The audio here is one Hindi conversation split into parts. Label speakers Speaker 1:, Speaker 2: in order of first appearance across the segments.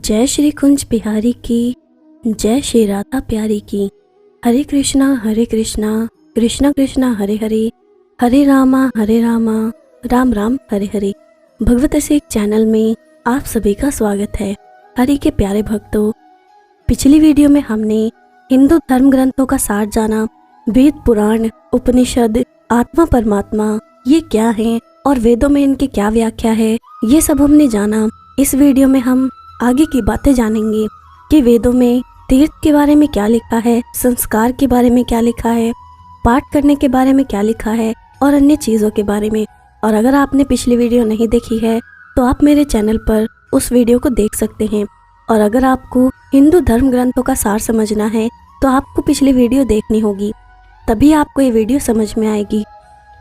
Speaker 1: जय श्री कुंज बिहारी की, जय श्री राधा प्यारी की। हरे कृष्णा कृष्णा कृष्णा हरे हरे, हरे रामा राम राम हरे हरे। भगवत सिख चैनल में आप सभी का स्वागत है। हरि के प्यारे भक्तों, पिछली वीडियो में हमने हिंदू धर्म ग्रंथों का सार जाना। वेद, पुराण, उपनिषद, आत्मा परमात्मा ये क्या हैं और वेदों में इनकी क्या व्याख्या है, ये सब हमने जाना। इस वीडियो में हम आगे की बातें जानेंगे कि वेदों में तीर्थ के बारे में क्या लिखा है, संस्कार के बारे में क्या लिखा है, पाठ करने के बारे में क्या लिखा है और अन्य चीज़ों के बारे में। और अगर आपने पिछली वीडियो नहीं देखी है तो आप मेरे चैनल पर उस वीडियो को देख सकते हैं। और अगर आपको हिंदू धर्म ग्रंथों का सार समझना है तो आपको पिछली वीडियो देखनी होगी, तभी आपको ये वीडियो समझ में आएगी।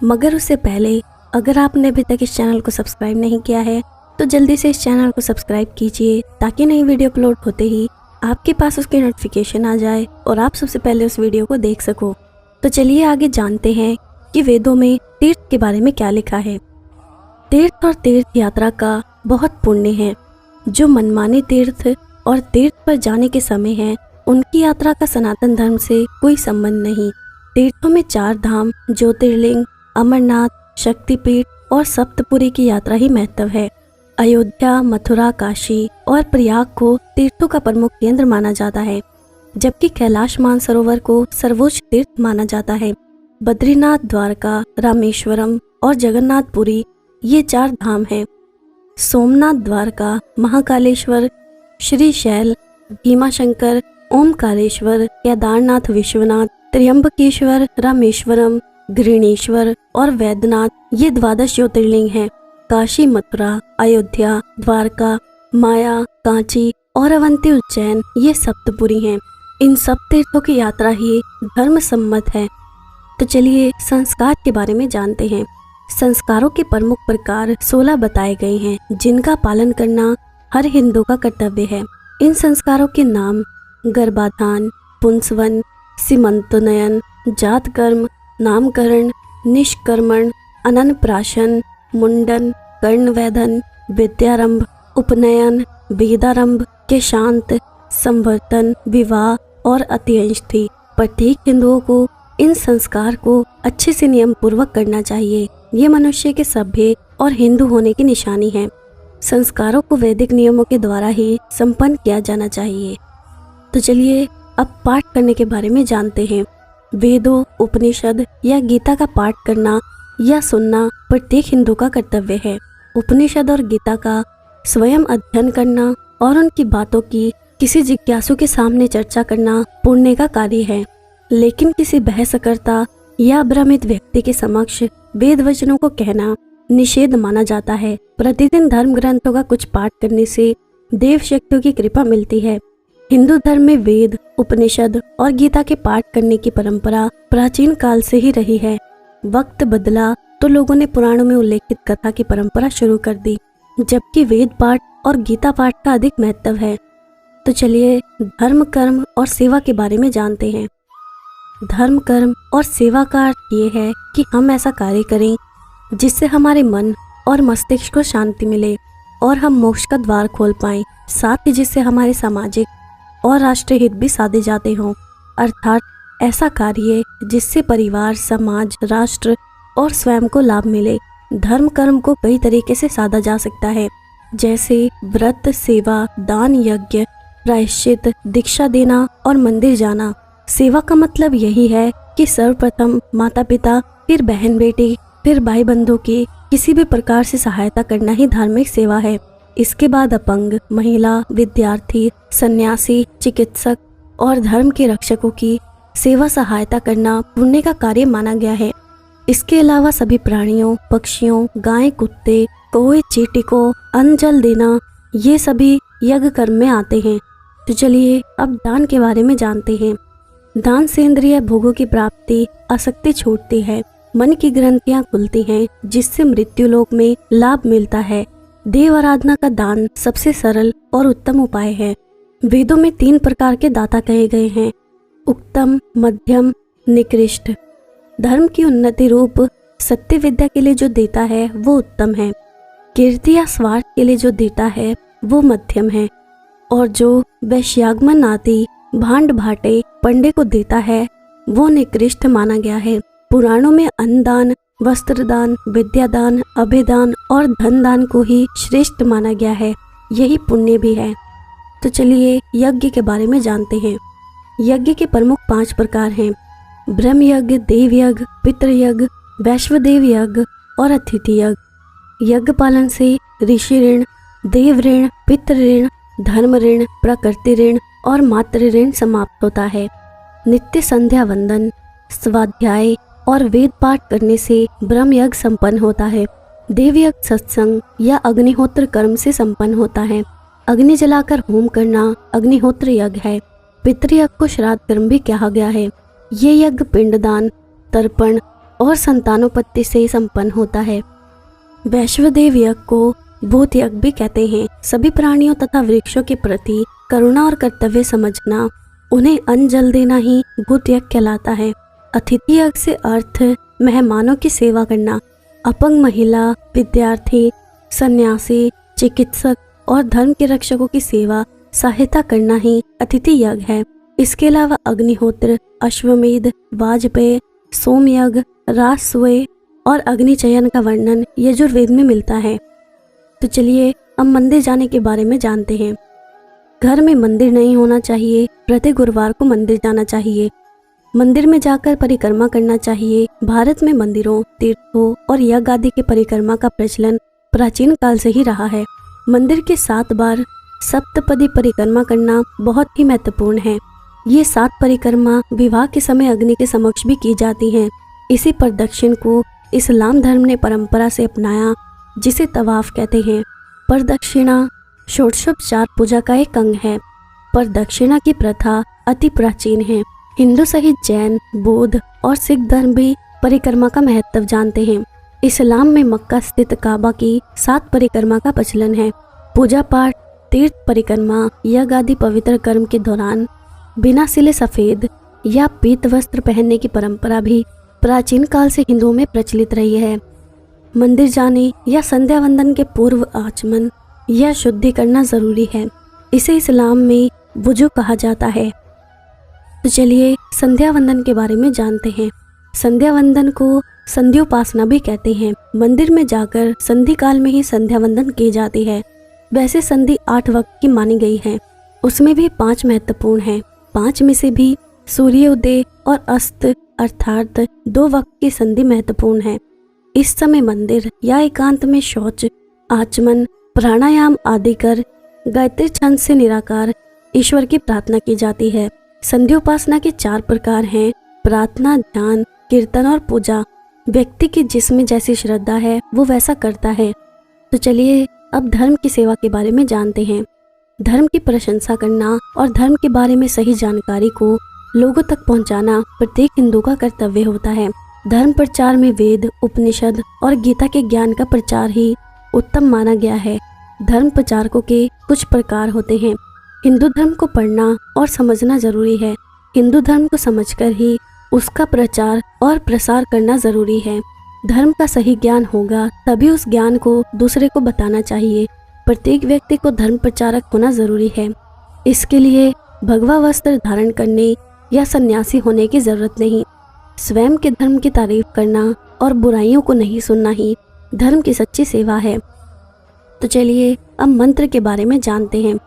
Speaker 1: मगर उससे पहले अगर आपने अभी तक इस चैनल को सब्सक्राइब नहीं किया है तो जल्दी से इस चैनल को सब्सक्राइब कीजिए, ताकि नई वीडियो अपलोड होते ही आपके पास उसकी नोटिफिकेशन आ जाए और आप सबसे पहले उस वीडियो को देख सको। तो चलिए आगे जानते हैं कि वेदों में तीर्थ के बारे में क्या लिखा है। तीर्थ और तीर्थ यात्रा का बहुत पुण्य है। जो मनमाने तीर्थ और तीर्थ पर जाने के समय है, उनकी यात्रा का सनातन धर्म से कोई संबंध नहीं। तीर्थों में 4 धाम, ज्योतिर्लिंग, अमरनाथ, शक्तिपीठ और सप्तपुरी की यात्रा ही महत्व है। अयोध्या, मथुरा, काशी और प्रयाग को तीर्थों का प्रमुख केंद्र माना जाता है, जबकि कैलाश मानसरोवर को सर्वोच्च तीर्थ माना जाता है। बद्रीनाथ, द्वारका, रामेश्वरम और जगन्नाथपुरी ये 4 धाम हैं। सोमनाथ, द्वारका, महाकालेश्वर, श्रीशैल, भीमाशंकर, ओमकारेश्वर, केदारनाथ, विश्वनाथ, त्र्यंबकेश्वर, रामेश्वरम, घृणेश्वर और वैद्यनाथ ये 12 ज्योतिर्लिंग हैं। काशी, मथुरा, अयोध्या, द्वारका, माया, कांची और अवंती, उज्जैन ये सप्तपुरी हैं। इन सब तीर्थों की यात्रा ही धर्म सम्मत है। तो चलिए संस्कार के बारे में जानते हैं। संस्कारों के प्रमुख प्रकार 16 बताए गए हैं, जिनका पालन करना हर हिंदू का कर्तव्य है। इन संस्कारों के नाम गर्भाधान, पुंसवन, सीमंतोन्नयन, जात कर्म, नामकरण, निष्कर्मण, अनन्नप्राशन, मुंडन, कर्णवेधन, विद्यारंभ, उपनयन, वेदारंभ, केशांत, संवर्तन, विवाह और अत्यंश थी। प्रत्येक हिंदुओं को इन संस्कार को अच्छे से नियम पूर्वक करना चाहिए। ये मनुष्य के सभ्य और हिंदू होने की निशानी है। संस्कारों को वैदिक नियमों के द्वारा ही संपन्न किया जाना चाहिए। तो चलिए अब पाठ करने के बारे में जानते हैं। वेदों, उपनिषद या गीता का पाठ करना या सुनना प्रत्येक हिंदू का कर्तव्य है। उपनिषद और गीता का स्वयं अध्ययन करना और उनकी बातों की किसी जिज्ञासु के सामने चर्चा करना पुण्य का कार्य है। लेकिन किसी बहसकर्ता या भ्रमित व्यक्ति के समक्ष वेद वचनों को कहना निषेध माना जाता है। प्रतिदिन धर्म ग्रंथों का कुछ पाठ करने से देव शक्तियों की कृपा मिलती है। हिंदू धर्म में वेद, उपनिषद और गीता के पाठ करने की परंपरा प्राचीन काल से ही रही है। वक्त बदला तो लोगों ने पुराणों में उल्लेखित कथा की परंपरा शुरू कर दी, जबकि वेद पाठ और गीता पाठ का अधिक महत्व है। तो चलिए धर्म, कर्म और सेवा के बारे में जानते हैं। धर्म, कर्म और सेवा का अर्थ ये है कि हम ऐसा कार्य करें जिससे हमारे मन और मस्तिष्क को शांति मिले और हम मोक्ष का द्वार खोल पाएं, साथ ही जिससे हमारे सामाजिक और राष्ट्रीय हित भी साधे जाते हों। अर्थात ऐसा कार्य जिससे परिवार, समाज, राष्ट्र और स्वयं को लाभ मिले। धर्म कर्म को कई तरीके से साधा जा सकता है, जैसे व्रत, सेवा, दान, यज्ञ, प्रायश्चित, दीक्षा देना और मंदिर जाना। सेवा का मतलब यही है कि सर्वप्रथम माता पिता, फिर बहन बेटी, फिर भाई बंधु की किसी भी प्रकार से सहायता करना ही धार्मिक सेवा है। इसके बाद अपंग, महिला, विद्यार्थी, सन्यासी, चिकित्सक और धर्म के रक्षकों की सेवा सहायता करना पुण्य का कार्य माना गया है। इसके अलावा सभी प्राणियों, पक्षियों, गाय, कुत्ते, कौवे, चींटी को अन्न जल देना, ये सभी यज्ञ कर्म में आते हैं। तो चलिए अब दान के बारे में जानते हैं। दान से इंद्रिय भोगों की प्राप्ति, आसक्ति छूटती है, मन की ग्रंथियां खुलती हैं, जिससे मृत्यु लोक में लाभ मिलता है। देव आराधना का दान सबसे सरल और उत्तम उपाय है। वेदों में 3 प्रकार के दाता कहे गए हैं: उत्तम, मध्यम, निकृष्ट। धर्म की उन्नति रूप सत्य विद्या के लिए जो देता है वो उत्तम है। कीर्ति या स्वार्थ के लिए जो देता है वो मध्यम है। और जो वैश्यागमन आदि भांड भाटे पंडे को देता है वो निकृष्ट माना गया है। पुराणों में अन्नदान, वस्त्रदान, विद्यादान, अभयदान और धन दान को ही श्रेष्ठ माना गया है, यही पुण्य भी है। तो चलिए यज्ञ के बारे में जानते हैं। यज्ञ के प्रमुख 5 प्रकार हैं: ब्रह्म यज्ञ, देव यज्ञ, पितृ यज्ञ, वैश्वदेव यज्ञ और अतिथि यज्ञ। यज्ञ पालन से ऋषि ऋण, देव ऋण, पितृ ऋण, धर्म ऋण, प्रकृति ऋण और मातृ ऋण समाप्त होता है। नित्य संध्या वंदन, स्वाध्याय और वेद पाठ करने से ब्रह्म यज्ञ संपन्न होता है। देव यज्ञ सत्संग या अग्निहोत्र कर्म से संपन्न होता है। अग्नि जलाकर होम करना अग्निहोत्र यज्ञ है। पितृयज्ञ को श्राद्ध कर्म भी कहा गया है। ये यज्ञ पिंडदान, तर्पण और संतानोत्पत्ति से संपन्न होता है। वैश्वदेव यज्ञ को भूत यज्ञ भी कहते हैं। सभी प्राणियों तथा वृक्षों के प्रति करुणा और कर्तव्य समझना, उन्हें अन्न जल देना ही भूत यज्ञ कहलाता है। अतिथि यज्ञ से अर्थ मेहमानों की सेवा करना। अपंग महिला, विद्यार्थी, सन्यासी, चिकित्सक और धर्म के रक्षकों की सेवा सहायता करना ही अतिथि यज्ञ है। इसके अलावा अग्निहोत्र, अश्वमेध, वाजपेय, सोमयज्ञ, राजसूय और अग्निचयन का वर्णन यजुर्वेद में मिलता है। तो चलिए अब मंदिर जाने के बारे में जानते हैं। घर में मंदिर नहीं होना चाहिए। प्रति गुरुवार को मंदिर जाना चाहिए। मंदिर में जाकर परिक्रमा करना चाहिए। भारत में मंदिरों, तीर्थों और यज्ञ आदि के परिक्रमा का प्रचलन प्राचीन काल से ही रहा है। मंदिर के 7 बार सप्तपदी परिक्रमा करना बहुत ही महत्वपूर्ण है। ये 7 परिक्रमा विवाह के समय अग्नि के समक्ष भी की जाती हैं। इसी प्रदक्षिण को इस्लाम धर्म ने परंपरा से अपनाया, जिसे तवाफ कहते हैं। प्रदक्षिणा षोडशोपचार पूजा का एक अंग है। प्रदक्षिणा की प्रथा अति प्राचीन है। हिंदू सहित जैन, बौद्ध और सिख धर्म भी परिक्रमा का महत्व जानते हैं। इस्लाम में मक्का स्थित काबा की 7 परिक्रमा का प्रचलन है। पूजा पाठ, तीर्थ परिक्रमा, यज्ञ आदि पवित्र कर्म के दौरान बिना सिले सफेद या पीत वस्त्र पहनने की परंपरा भी प्राचीन काल से हिंदुओं में प्रचलित रही है। मंदिर जाने या संध्या वंदन के पूर्व आचमन या शुद्धि करना जरूरी है। इसे इस्लाम में वुजू कहा जाता है। तो चलिए संध्या वंदन के बारे में जानते हैं। संध्या वंदन को संध्योपासना भी कहते हैं। मंदिर में जाकर संधि काल में ही संध्या वंदन की जाती है। वैसे संधि 8 वक्त की मानी गई है। उसमें भी 5 महत्वपूर्ण हैं। 5 में से भी सूर्योदय और अस्त अर्थात 2 वक्त की संधि महत्वपूर्ण है। इस समय मंदिर या एकांत में शौच, आचमन, प्राणायाम आदि कर गायत्री छंद से निराकार ईश्वर की प्रार्थना की जाती है। संध्योपासना के 4 प्रकार हैं: प्रार्थना, ध्यान, कीर्तन और पूजा। व्यक्ति की जिसमें जैसी श्रद्धा है वो वैसा करता है। तो चलिए अब धर्म की सेवा के बारे में जानते हैं। धर्म की प्रशंसा करना और धर्म के बारे में सही जानकारी को लोगों तक पहुंचाना प्रत्येक हिंदू का कर्तव्य होता है। धर्म प्रचार में वेद, उपनिषद और गीता के ज्ञान का प्रचार ही उत्तम माना गया है। धर्म प्रचारकों के कुछ प्रकार होते हैं। हिंदू धर्म को पढ़ना और समझना जरूरी है। हिंदू धर्म को समझकर ही उसका प्रचार और प्रसार करना जरूरी है। धर्म का सही ज्ञान होगा तभी उस ज्ञान को दूसरे को बताना चाहिए। प्रत्येक व्यक्ति को धर्म प्रचारक होना जरूरी है। इसके लिए भगवा वस्त्र धारण करने या सन्यासी होने की जरूरत नहीं। स्वयं के धर्म की तारीफ करना और बुराइयों को नहीं सुनना ही धर्म की सच्ची सेवा है। तो चलिए अब मंत्र के बारे में जानते हैं।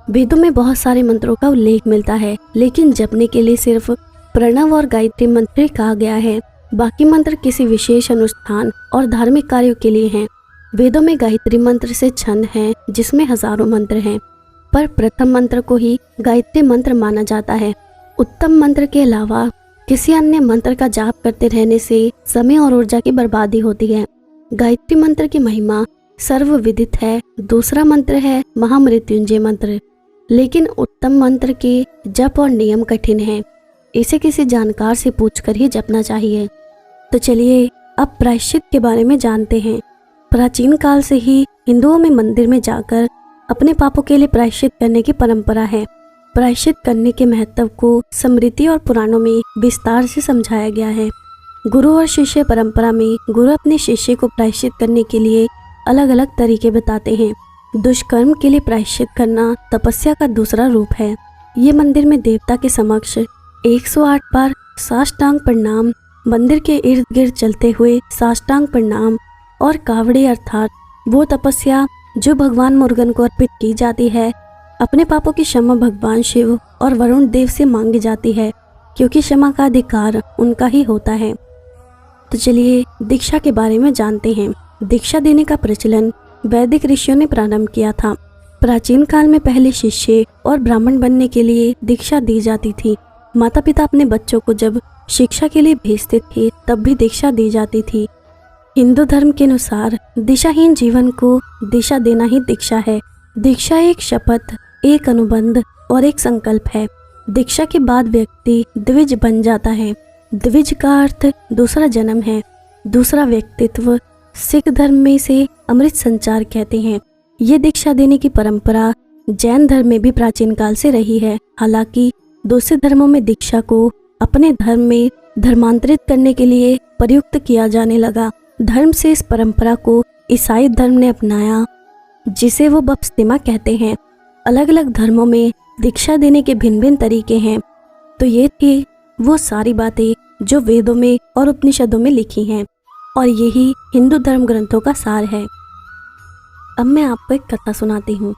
Speaker 1: वेदों में बहुत सारे मंत्रों का उल्लेख मिलता है, लेकिन जपने के लिए सिर्फ प्रणव और गायत्री मंत्र ही कहा गया है। बाकी मंत्र किसी विशेष अनुष्ठान और धार्मिक कार्यों के लिए हैं। वेदों में गायत्री मंत्र से छंद हैं, जिसमें हजारों मंत्र हैं, पर प्रथम मंत्र को ही गायत्री मंत्र माना जाता है। उत्तम मंत्र के अलावा किसी अन्य मंत्र का जाप करते रहने से समय और ऊर्जा की बर्बादी होती है। गायत्री मंत्र की महिमा सर्वविदित है। दूसरा मंत्र है महामृत्युंजय मंत्र, लेकिन उत्तम मंत्र के जप और नियम कठिन हैं। इसे किसी जानकार से पूछकर ही जपना चाहिए। तो चलिए अब प्रायश्चित के बारे में जानते हैं। प्राचीन काल से ही हिंदुओं में मंदिर में जाकर अपने पापों के लिए प्रायश्चित करने की परंपरा है। प्रायश्चित करने के महत्व को स्मृति और पुराणों में विस्तार से समझाया गया है। गुरु और शिष्य परंपरा में गुरु अपने शिष्य को प्रायश्चित करने के लिए अलग अलग तरीके बताते हैं। दुष्कर्म के लिए प्रायश्चित करना तपस्या का दूसरा रूप है। ये मंदिर में देवता के समक्ष 108 बार साष्टांग प्रणाम, मंदिर के इर्द गिर्द चलते हुए साष्टांग प्रणाम और कावड़ी अर्थात वो तपस्या जो भगवान मुरुगन को अर्पित की जाती है, अपने पापों की क्षमा भगवान शिव और वरुण देव से मांगी जाती है, क्योंकि क्षमा का अधिकार उनका ही होता है। तो चलिए दीक्षा के बारे में जानते हैं। दीक्षा देने का प्रचलन वैदिक ऋषियों ने प्रारंभ किया था। प्राचीन काल में पहले शिष्य और ब्राह्मण बनने के लिए दीक्षा दी जाती थी। माता पिता अपने बच्चों को जब शिक्षा के लिए भेजते थे तब भी दीक्षा दी जाती थी। हिंदू धर्म के अनुसार दिशाहीन जीवन को दिशा देना ही दीक्षा है। दीक्षा एक शपथ, एक अनुबंध और एक संकल्प है। दीक्षा के बाद व्यक्ति द्विज बन जाता है। द्विज का अर्थ दूसरा जन्म है, दूसरा व्यक्तित्व। सिख धर्म में इसे अमृत संचार कहते हैं। ये दीक्षा देने की परंपरा जैन धर्म में भी प्राचीन काल से रही है। हालांकि दूसरे धर्मों में दीक्षा को अपने धर्म में धर्मांतरित करने के लिए प्रयुक्त किया जाने लगा। धर्म से इस परंपरा को ईसाई धर्म ने अपनाया, जिसे वो बपतिस्मा कहते हैं। अलग अलग धर्मों में दीक्षा देने के भिन्न भिन्न तरीके हैं। तो ये थी वो सारी बातें जो वेदों में और उपनिषदों में लिखी हैं, और यही हिंदू धर्म ग्रंथों का सार है। अब मैं आपको एक कथा सुनाती हूँ।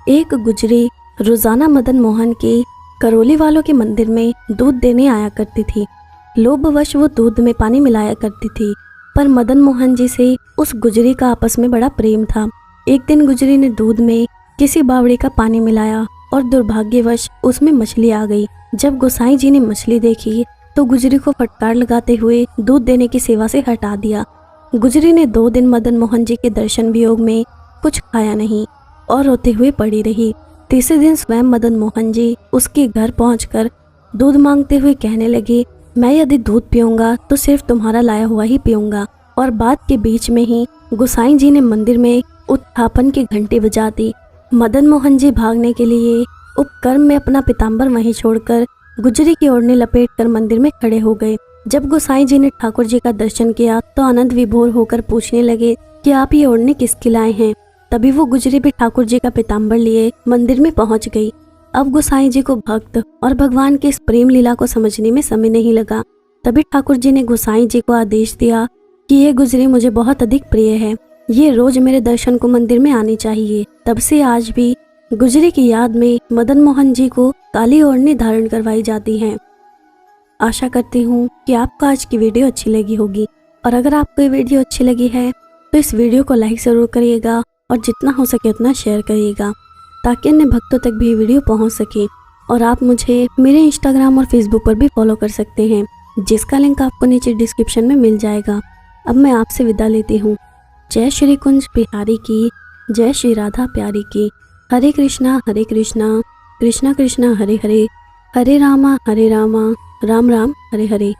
Speaker 1: एक गुजरी रोजाना मदन मोहन के करौली वालों के मंदिर में दूध देने आया करती थी। लोभवश वो दूध में पानी मिलाया करती थी, पर मदन मोहन जी से उस गुजरी का आपस में बड़ा प्रेम था। एक दिन गुजरी ने दूध में किसी बावड़ी का पानी मिलाया और दुर्भाग्यवश उसमें मछली आ गई। जब गोसाई जी ने मछली देखी तो गुजरी को फटकार लगाते हुए दूध देने की सेवा से हटा दिया। गुजरी ने 2 दिन मदन मोहन जी के दर्शन वियोग में कुछ खाया नहीं और रोते हुए पड़ी रही। तीसरे दिन स्वयं मदन मोहन जी उसके घर पहुंचकर दूध मांगते हुए कहने लगे, मैं यदि दूध पीऊंगा तो सिर्फ तुम्हारा लाया हुआ ही पीऊंगा। और बात के बीच में ही गोसाई जी ने मंदिर में उत्थापन की घंटी बजा दी। मदन मोहन जी भागने के लिए उपक्रम में अपना पीताम्बर वहीं छोड़कर गुजरी की ओढ़नी लपेटकर मंदिर में खड़े हो गए। जब गोसाई जी ने ठाकुर जी का दर्शन किया तो आनंद विभोर होकर पूछने लगे कि आप ये ओढ़नी किसकी लाए हैं। तभी वो गुजरी भी ठाकुर जी का पीताम्बर लिए मंदिर में पहुंच गई। अब गोसाई जी को भक्त और भगवान के इस प्रेम लीला को समझने में समय नहीं लगा। तभी ठाकुर जी ने गोसाई जी को आदेश दिया कि ये गुजरी मुझे बहुत अधिक प्रिय है, ये रोज मेरे दर्शन को मंदिर में आनी चाहिए। तब से आज भी गुजरी की याद में मदन मोहन जी को काली ओढ़नी धारण करवाई जाती है। आशा करती हूँ कि आपको आज की वीडियो अच्छी लगी होगी, और अगर आपको ये वीडियो अच्छी लगी है तो इस वीडियो को लाइक ज़रूर करिएगा और जितना हो सके उतना शेयर करिएगा, ताकि अन्य भक्तों तक भी वीडियो पहुँच सके। और आप मुझे मेरे इंस्टाग्राम और फेसबुक पर भी फॉलो कर सकते हैं, जिसका लिंक आपको नीचे डिस्क्रिप्शन में मिल जाएगा। अब मैं आपसे विदा लेती हूँ। जय श्री कुंज बिहारी की, जय श्री राधा प्यारी की। हरे कृष्णा कृष्णा कृष्णा हरे हरे, हरे रामा राम राम हरे हरे।